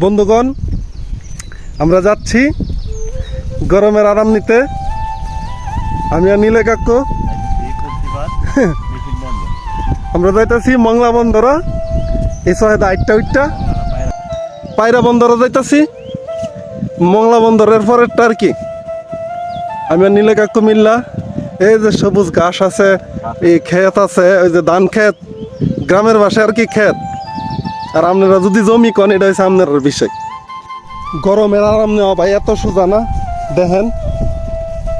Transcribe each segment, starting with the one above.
বন্ধুগণ, আমরা যাচ্ছি গরমের আরাম নিতে। আমি আর নীলে কাকু আমরা যাইতেছি মংলা বন্দর। এই সহায়তা 8টা 8টা পায়রা বন্দরে যাইতেছি। মংলা বন্দরের পরেরটা আর কি। আমি আর নীলে কাকু মিল্লা এই যে সবুজ ঘাস আছে, এই ক্ষেত আছে, ওই যে ধান ক্ষেত, গ্রামের ভাষায় আর কি ক্ষেত। আর আপনারা যদি জমি কন, এটা হচ্ছে আপনার বিষয়। গরমের আরাম নেওয়া ভাই এত সোজা না। দেখেন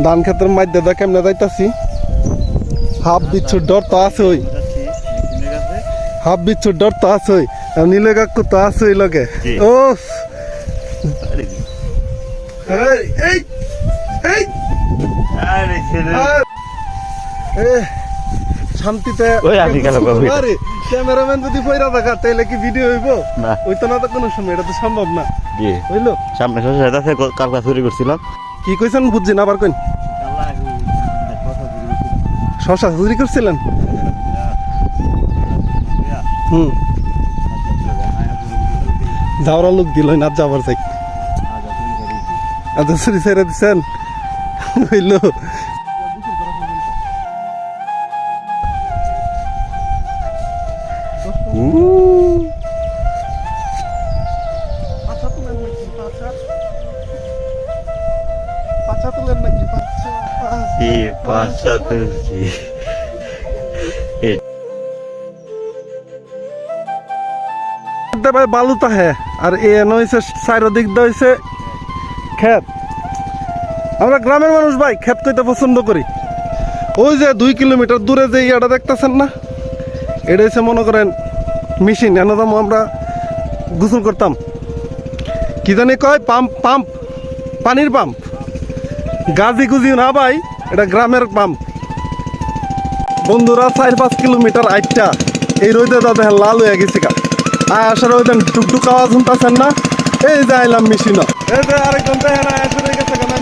ধান ক্ষেতের মধ্যে দিয়ে কেমনে যাইতাছি। হাফ বিচ্ছুর ডর তো আছে, ওই হাফ বিচ্ছুর ডর তো আছে। ওই নীলে কাকু তো আছে ওই লগে। ও শান্তিতে ক্যামেরাম্যান যদি পয়রা থাকা তাইলে কি ভিডিও হইব? ওই তো না, তো কোনো সময় এটা তো সম্ভব না। বুঝলো, সামনে কালকা চুরি করছিলাম। কি কইছেন বুঝছি না, আবার কইন। শশা চুরি করছিলেন? যাওয়ার লোক দিল না, যাবার চাই। আচ্ছা, চুরি ছেড়ে দিচ্ছেন হইলো। বালুতা হ্যাঁ, আর এন হয়েছে চারিদিক দিয়ে হয়েছে ক্ষেত। আমরা গ্রামের মানুষ ভাই, ক্ষেত কইতে পছন্দ করি। ওই যে 2 কিলোমিটার দূরে যে ইয়াটা দেখতেছেন না, এটা হচ্ছে মনে করেন মেশিন। এনে দাম আমরা গোসল করতাম, কি জানি কয়, পাম্প পাম্প পানির পাম্প। গাজি গুজি না ভাই, এটা গ্রামের পাম্প। বন্ধুরা 4-5 কিলোমিটার 8টা এই রোদে দাদা লাল হয়ে গেছে গা। আসার ওই দেন টুকটুক আওয়াজ শুনতেছেন না? এই যে আইলাম মেশিন। এই যে আরেকজন দেখেন আসলে গেছে কেন।